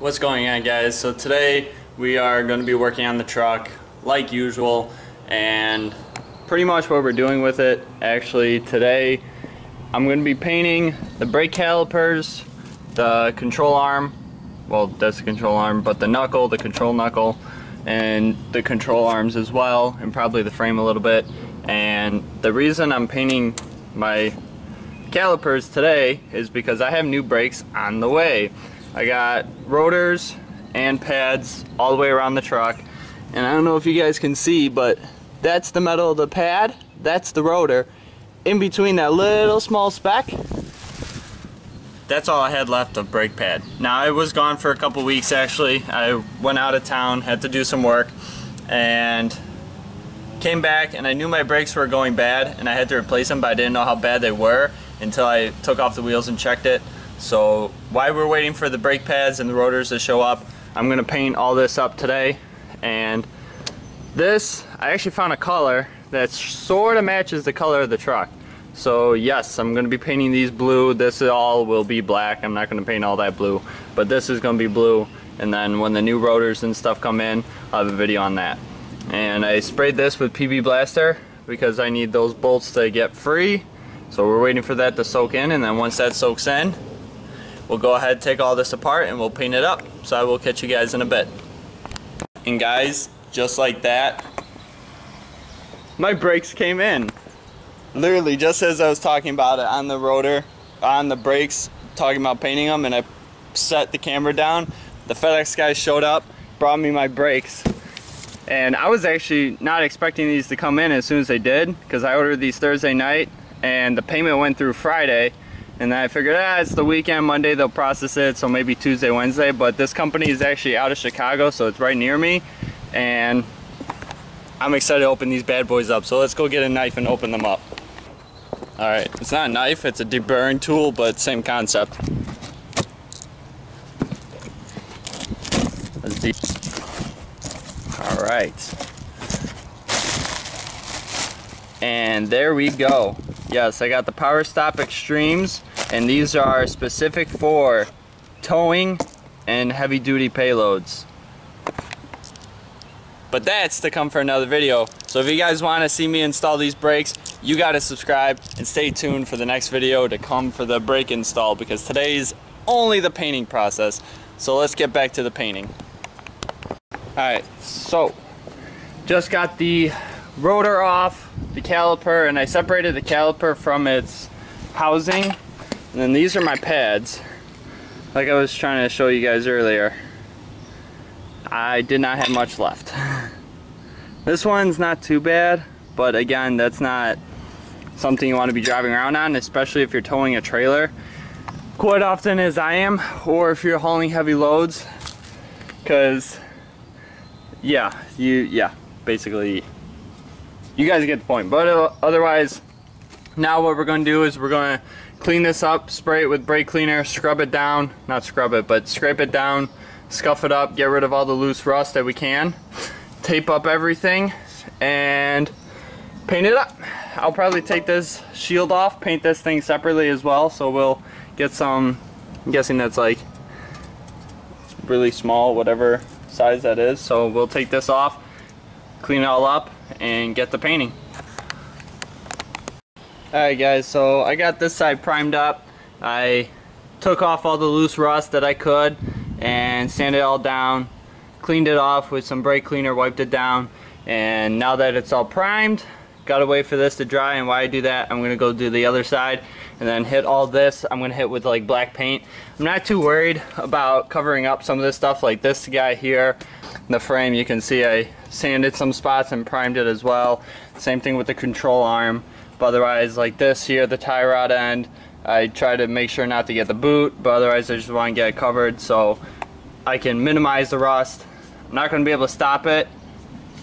What's going on, guys? So today we are going to be working on the truck like usual, and pretty much what we're doing with it actually today, I'm going to be painting the brake calipers, the control arm, well that's the control arm, but the knuckle, the control knuckle, and the control arms as well, and probably the frame a little bit. And the reason I'm painting my calipers today is because I have new brakes on the way. I got rotors and pads all the way around the truck, and I don't know if you guys can see, but that's the metal of the pad, that's the rotor. In between that little small speck, that's all I had left of brake pad. Now I was gone for a couple weeks actually. I went out of town, had to do some work, and came back and I knew my brakes were going bad and I had to replace them, but I didn't know how bad they were until I took off the wheels and checked it. So while we're waiting for the brake pads and the rotors to show up, I'm gonna paint all this up today. And this, I actually found a color that sort of matches the color of the truck. So yes, I'm gonna be painting these blue. This all will be black. I'm not gonna paint all that blue, but this is gonna be blue. And then when the new rotors and stuff come in, I'll have a video on that. And I sprayed this with PB Blaster because I need those bolts to get free. So we're waiting for that to soak in, and then once that soaks in, we'll go ahead and take all this apart and we'll paint it up. So I will catch you guys in a bit. And guys, just like that, my brakes came in. Literally just as I was talking about it on the rotor, on the brakes, talking about painting them, and I set the camera down, the FedEx guy showed up, brought me my brakes. And I was actually not expecting these to come in as soon as they did, because I ordered these Thursday night and the payment went through Friday. And then I figured, it's the weekend, Monday they'll process it, so maybe Tuesday, Wednesday. But this company is actually out of Chicago, so it's right near me. And I'm excited to open these bad boys up. So let's go get a knife and open them up. Alright, it's not a knife, it's a deburring tool, but same concept. Alright. And there we go. Yes, I got the Power Stop Extremes, and these are specific for towing and heavy duty payloads. But that's to come for another video. So if you guys want to see me install these brakes, you got to subscribe and stay tuned for the next video to come for the brake install, because today's only the painting process. So let's get back to the painting. Alright, so just got the rotor off the caliper, and I separated the caliper from its housing, and then these are my pads. Like I was trying to show you guys earlier, I did not have much left. This one's not too bad, but again, that's not something you want to be driving around on, especially if you're towing a trailer quite often, as I am, or if you're hauling heavy loads, because basically you guys get the point. But otherwise, now what we're going to do is we're going to clean this up, spray it with brake cleaner, scrub it down, not scrub it, but scrape it down, scuff it up, get rid of all the loose rust that we can, tape up everything, and paint it up. I'll probably take this shield off, paint this thing separately as well, so we'll get some, I'm guessing that's like really small, whatever size that is, so we'll take this off, clean it all up, and get the painting. Alright guys, so I got this side primed up. I took off all the loose rust that I could and sanded it all down, cleaned it off with some brake cleaner, wiped it down, and now that it's all primed, gotta wait for this to dry. And while I do that, I'm gonna go do the other side and then hit all this. I'm gonna hit with like black paint. I'm not too worried about covering up some of this stuff, like this guy here, the frame, you can see I sanded some spots and primed it as well. Same thing with the control arm. But otherwise, like this here, the tie rod end, I try to make sure not to get the boot, but otherwise I just want to get it covered so I can minimize the rust. I'm not going to be able to stop it,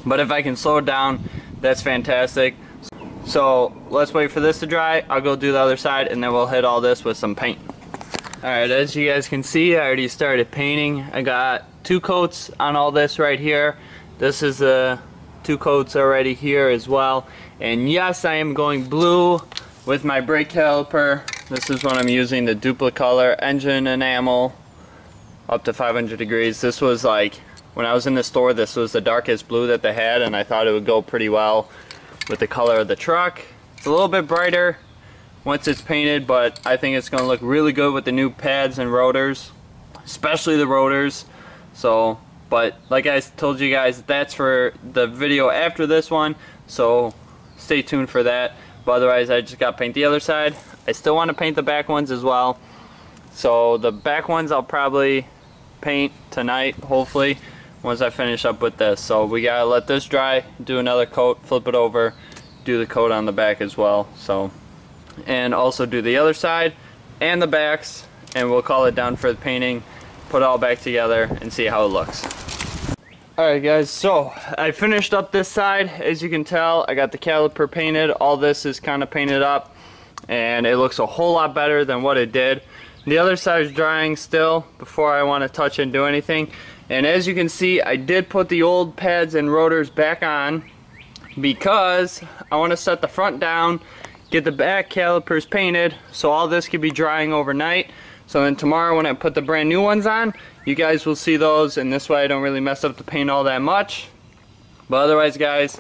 but if I can slow it down, that's fantastic. So let's wait for this to dry. I'll go do the other side, and then we'll hit all this with some paint. Alright, as you guys can see, I already started painting. I got 2 coats on all this right here. This is the 2 coats already here as well. And yes, I am going blue with my brake caliper. This is what I'm using, the Duplicolor engine enamel up to 500 degrees. This was like, when I was in the store, this was the darkest blue that they had, and I thought it would go pretty well with the color of the truck. It's a little bit brighter once it's painted, but I think it's going to look really good with the new pads and rotors, especially the rotors. So, but like I told you guys, that's for the video after this one, so stay tuned for that. But otherwise, I just got to paint the other side. I still want to paint the back ones as well. So the back ones I'll probably paint tonight, hopefully, once I finish up with this. So we gotta let this dry, do another coat, flip it over, do the coat on the back as well. So, and also do the other side and the backs, and we'll call it down for the painting, put it all back together and see how it looks. Alright guys, so I finished up this side. As you can tell, I got the caliper painted. All this is kind of painted up, and it looks a whole lot better than what it did. The other side is drying still before I want to touch and do anything. And as you can see, I did put the old pads and rotors back on because I want to set the front down, get the back calipers painted, so all this could be drying overnight. So then tomorrow when I put the brand new ones on, you guys will see those, and this way I don't really mess up the paint all that much. But otherwise guys,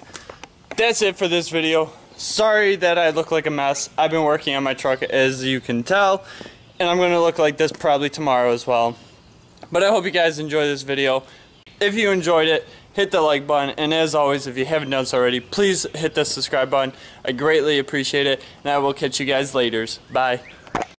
that's it for this video. Sorry that I look like a mess. I've been working on my truck, as you can tell, and I'm going to look like this probably tomorrow as well. But I hope you guys enjoy this video. If you enjoyed it, hit the like button, and as always, if you haven't done so already, please hit the subscribe button. I greatly appreciate it, and I will catch you guys later. Bye.